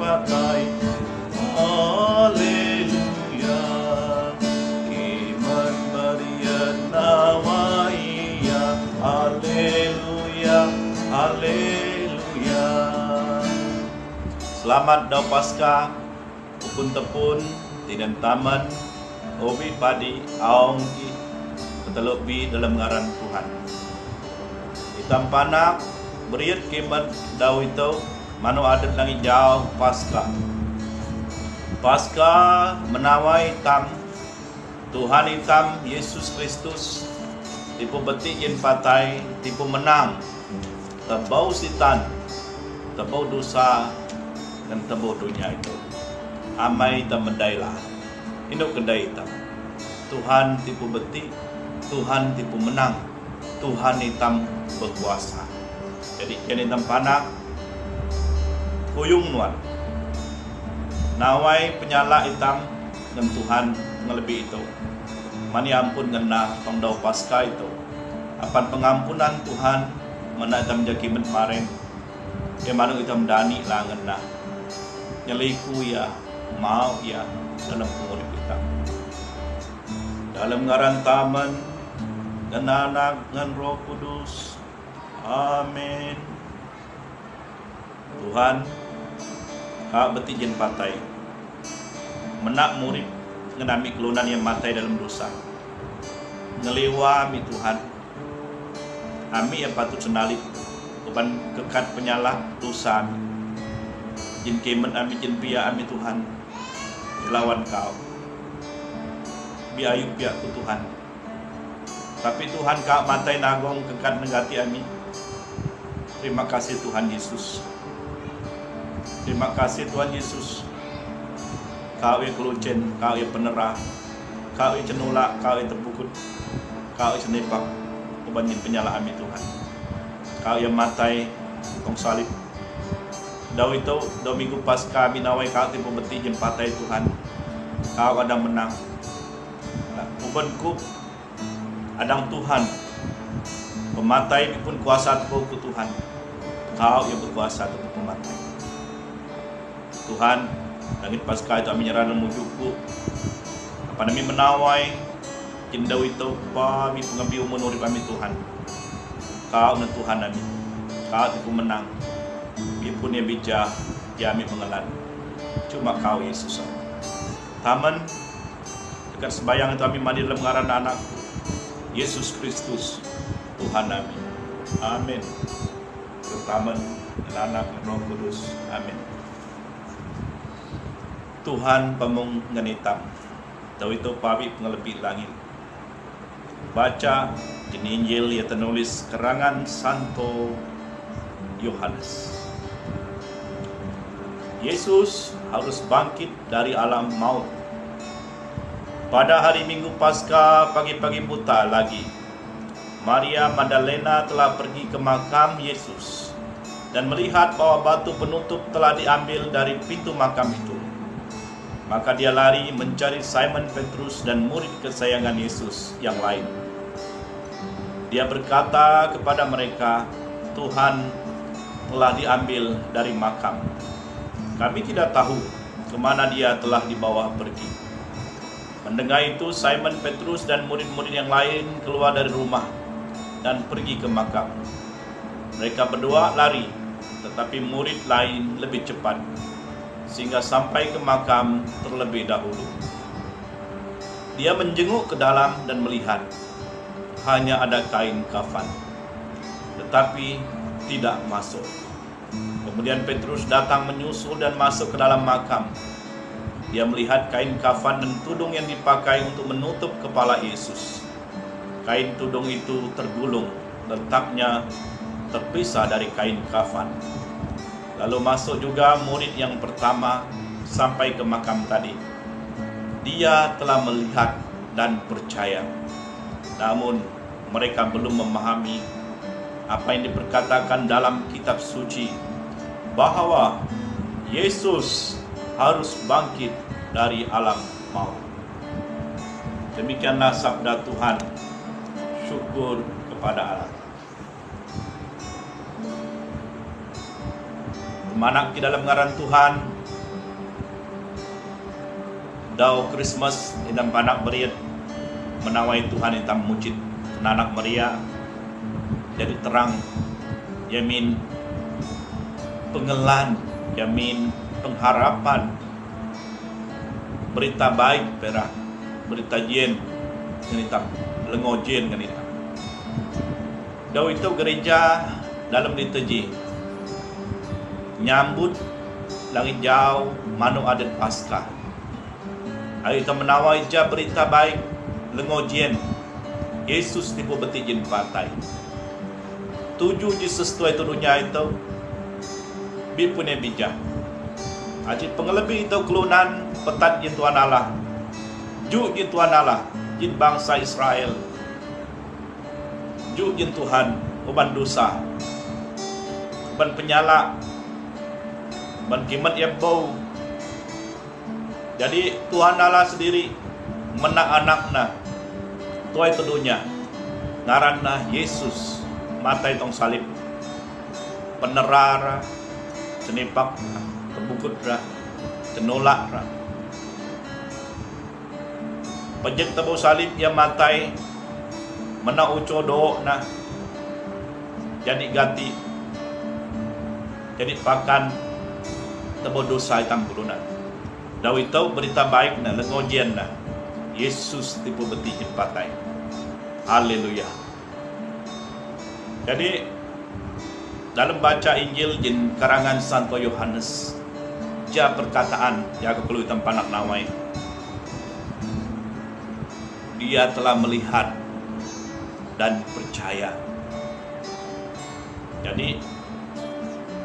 patai. Haleluya, kiman barian nawaiya. Haleluya, haleluya. Selamat Dau Paskah, ukun tepun, tinan taman, obi padi, aong ki, keteluk bi dalam ngaran Tuhan. Hitam panak, beriat kiman dau itu, mano adat langit jauh Paskah. Paskah menawai tam, Tuhan hitam Yesus Kristus, tipu betik yen patai, tipu menang, tebau sitan, tebau dosa, dan tebau dunia itu. Amai tam mendailah, induk kedai tam. Tuhan tipu betik, Tuhan tipu menang, Tuhan hitam berkuasa. Jadi kini hitam panak, kuyung nuan. Nawai penyala hitam dan Tuhan ngelebih itu. Mani ampun ngena pangdau Paskah itu. Apan pengampunan Tuhan mana hitam jakimen mareng. Ya manu hitam dani lah ngena. Nyeliku ya, mau ya dalam pengurip kita. Dalam ngaran taman dan anak dan Roh Kudus. Amin. Tuhan, hak beti jen patai. Menak murid ngenami kelunan yang matai dalam dosa. Ngelewa mi Tuhan. Ami yang patut senalip beban kekat penyalah dosa ami. Jin kemen ami jin pia ami Tuhan. Lawan kau. Biayu pihak ku Tuhan. Tapi Tuhan kau matai nagong kekat negati ami. Terima kasih Tuhan Yesus. Terima kasih Tuhan Yesus. Kau yang kelucen, kau yang penerah, kau yang cenulak, kau yang terpukul, kau yang senepak, kebanyin penyala ami Tuhan. Kau yang matai, tong salib. Dau itu, dau minggu Paskah minawai kau tipu beti jen patai Tuhan. Kau kadang menang. Ubanku, adang Tuhan. Pematai pun kuasa tepu ku Tuhan. Kau yang berkuasa tepu pematai. Tuhan, langit Paskah itu kami nyerah dan mujukku. Apa nami menawai jendau itu kami pengambil umur kami Tuhan. Kau dan Tuhan kami. Kau tipu menang. Biarpun yang bijak, kami mengelan. Cuma kau Yesus. Taman dekat sembayang itu kami mandi dalam ngaran anakku Yesus Kristus Tuhan kami. Amin. Taman dan anak Roh Kudus. Amin. Tuhan pemung ngenitam. Tahu itu pabi pengelebih langit. Baca di Injil yang ternulis kerangan Santo Yohanes. Yesus harus bangkit dari alam maut. Pada hari Minggu Paskah pagi-pagi buta lagi, Maria Magdalena telah pergi ke makam Yesus dan melihat bahwa batu penutup telah diambil dari pintu makam itu. Maka dia lari mencari Simon Petrus dan murid kesayangan Yesus yang lain. Dia berkata kepada mereka, Tuhan telah diambil dari makam. Kami tidak tahu kemana dia telah dibawa pergi. Mendengar itu, Simon Petrus dan murid-murid yang lain keluar dari rumah dan pergi ke makam. Mereka berdua lari, tetapi murid lain lebih cepat, sehingga sampai ke makam terlebih dahulu. Dia menjenguk ke dalam dan melihat hanya ada kain kafan, tetapi tidak masuk. Kemudian Petrus datang menyusul dan masuk ke dalam makam. Dia melihat kain kafan dan tudung yang dipakai untuk menutup kepala Yesus. Kain tudung itu tergulung, letaknya terpisah dari kain kafan. Lalu masuk juga murid yang pertama sampai ke makam tadi. Dia telah melihat dan percaya. Namun mereka belum memahami apa yang diperkatakan dalam kitab suci bahwa Yesus harus bangkit dari alam maut. Demikianlah sabda Tuhan. Syukur kepada Allah. Manak di dalam ngaran Tuhan, Dau Christmas inam panak beriat menawai Tuhan intam mujid anak Maria jadi terang yamin pengelan yamin pengharapan berita baik perah berita jen nganitam lengojen nganitam. Dau itu gereja dalam diteji nyambut langit jauh manu adat Paskah. Ayo kita menawai ja berita baik lengojen Yesus tipu beti jin patai. Tujuh Jesus tua itu dunia itu bi punya bijak. Aji pengelebih itu kelunan petat jin Tuhan Allah. Ju jin Tuhan Allah jin bangsa Israel. Ju jin Tuhan uban dosa. Uban penyala. Uban kimat yang bau. Jadi Tuhan Allah sendiri menak anakna tua itu dunia ngaranna Yesus mata itong salib penerara senipak kebukut ra cenolak ra pejek tebau salib yang matai mena uco do na jadi ganti jadi pakan tebau dosa itang bulunan. Daw itu berita baik na lengojian na Yesus tipu beti patai. Haleluya. Jadi dalam baca Injil jin karangan Santo Yohanes ja perkataan ya kekelu hitam panak nawai. Dia telah melihat dan percaya. Jadi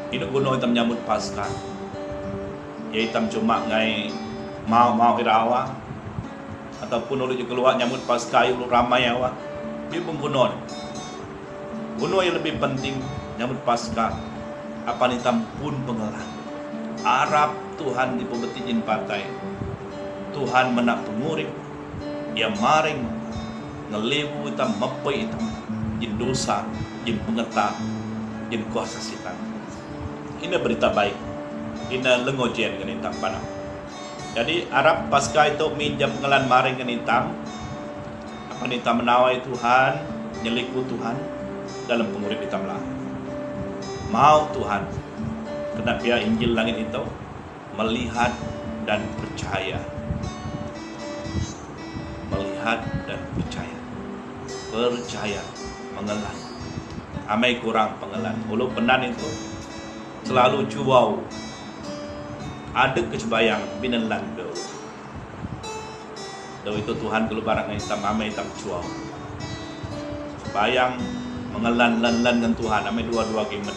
ini gunung hitam nyambut Paskah. Ya hitam cuma ngai mau irawa ataupun ulu keluar nyambut Paskah ulu ramai awa. Dia menggunung. Gunung yang lebih penting nyambut Paskah apa hitam pun pengelan. Arab Tuhan di pembetikin patai. Tuhan menak pengurip. Ia maring ngelewu hitam mepai hitam jin dosa jin pengetah jin kuasa sitan. Ini berita baik. Ina lengojian kan hitam panah. Jadi Arab Paskah itu minjam pengelan maring kan hitam. Apa hitam menawai Tuhan, nyeliku Tuhan dalam pengurip hitam lah. Mau Tuhan, kena pihak Injil langit itu melihat dan percaya. Melihat dan percaya. Percaya, mengelan. Amai kurang pengelan. Ulu penan itu selalu cuau. Ada kesebayang binelan do. Do itu Tuhan kalau barang hitam ame hitam cuau. Sebayang mengelan lan dengan Tuhan ame dua-dua gimen.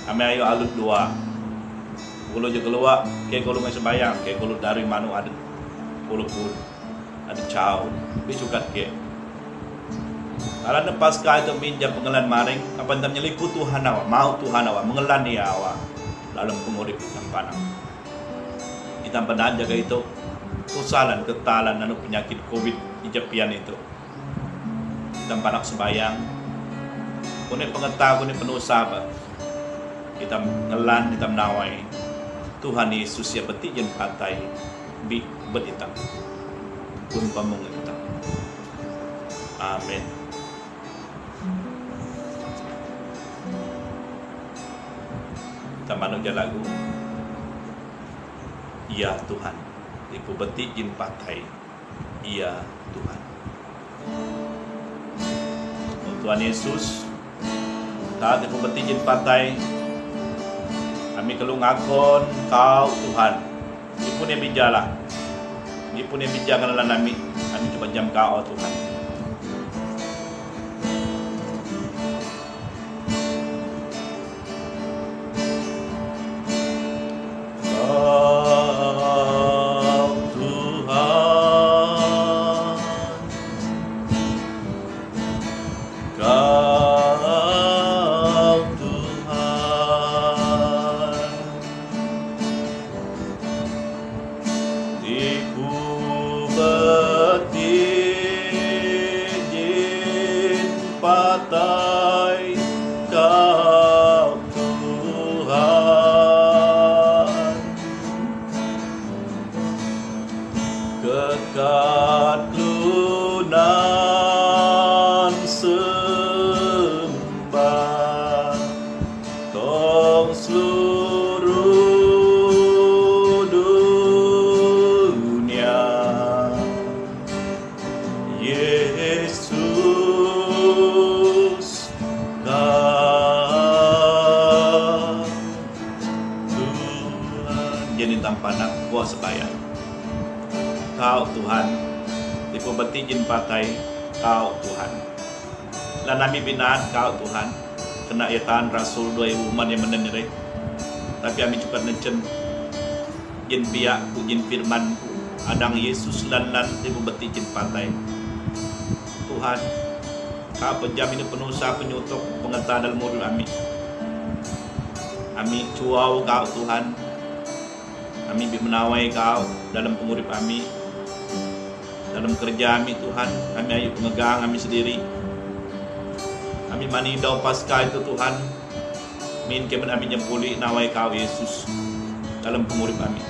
Ame ayo alut dua. Kulo je keluar ke kulo ngai sebayang ke kulo dari manu ada kulo pun ada cau bi cukat ke. Karena Paskah itu minjam pengelan maring apa entam nyeliku Tuhan awa mau Tuhan awa mengelan dia awa dalam pengurip hitam panang. Kita pernah jaga itu kusalan, ketalan, anu penyakit COVID di Jepian itu. Kita panak sebayang, kuni pengetah, kuni penusa apa. Kita ngelan, kita menawai. Tuhan Yesus ya beti jen patai bi betitang. Kun pamung kita. Amin. Kita manuk lagu. Ya Tuhan, ibu beti jin patai. Ya Tuhan. Tuhan Yesus, saat ibu beti jin patai, kami kelung akon kau Tuhan. Ibu ni bijalah, ibu ni bijangan lah kami coba jam kau Tuhan. patai Kau Tuhan, dekat lunan sembah tong seluruh dunia. Yesus kau Tuhan. Jadi tanpa nak kuah sebaya Kau Tuhan, tipu beti jin pakai Kau Tuhan. Lan nami binaan Kau Tuhan, kena iataan Rasul 2000 umat yang mendengar. Tapi kami juga nencen jin biak ku jin firman adang Yesus lan tipu beti jin pakai. Tuhan, Kau penjam ini penusa penyutuk pengetahuan dalam murid kami. Kami cuau Kau Tuhan, kami menawai Kau dalam pengurip kami. Dalam kerja kami Tuhan, kami ayu pengegang kami sendiri. Kami manidau pasca itu Tuhan. Min kemen kami nyempuli nawai Kau Yesus dalam pengurip kami.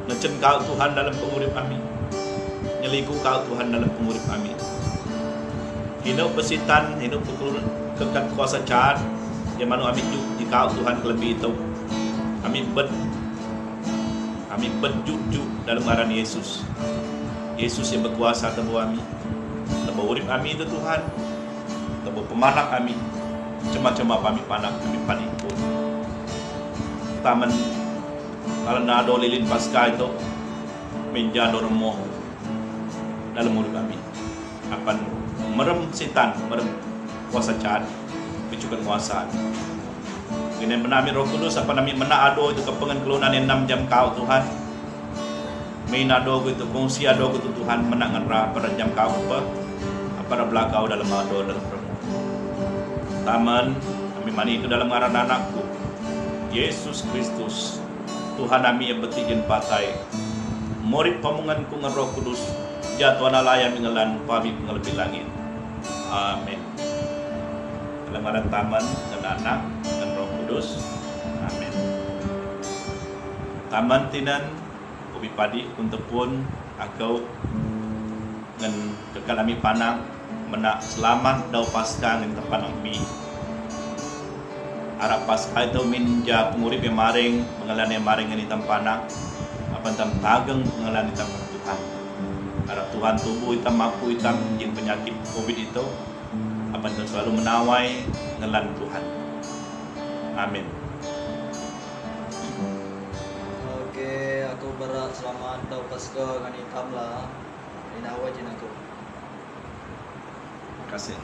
Necen Kau Tuhan dalam pengurip kami. Nyeliku Kau Tuhan dalam pengurip kami. Hidup besitan, hidup kekat kuasa jahat. Yang mana kami juk di Kau Tuhan lebih itu. Kami berjujuk dalam ngaran Yesus. Yesus yang berkuasa tebu kami, tebu urip kami itu Tuhan, tebu pemanak kami, cuma-cuma kami panak kami panipun. Taman kalau nado lilin pasca itu menjadi remoh dalam urip kami. Akan merem setan, merem kuasa jahat, bicukan kuasa. Ini menami Roh Kudus apa nami menaado itu kepengen kelunan yang 6 jam Kau Tuhan. Minado itu kongsi ado itu Tuhan menangan ra pada jam Kau apa belakau dalam ado dalam remu. Taman kami mani itu dalam ngaran anakku Yesus Kristus Tuhan kami yang betijin patai. Murid pamunganku ngan Roh Kudus jatuh layam mengelan pami pengelebih langit. Amin. Dalam ngaran taman dan anak dan Roh Kudus. Amin. Taman tinan ubi padi untuk pun aku ngan kekal kami panang menak selamat dau pasca ngan tepanang mi. Arab pasca itu minja pengurip yang maring mengalan yang maring ngan hitam panang apa hitam tageng mengalan hitam Tuhan. Arab Tuhan tubuh hitam mampu hitam jin penyakit COVID itu apa itu selalu menawai ngelan Tuhan. Amin. Oke, aku berat selamat tau pasca kan hitam lah. Inawai jin aku. Terima kasih.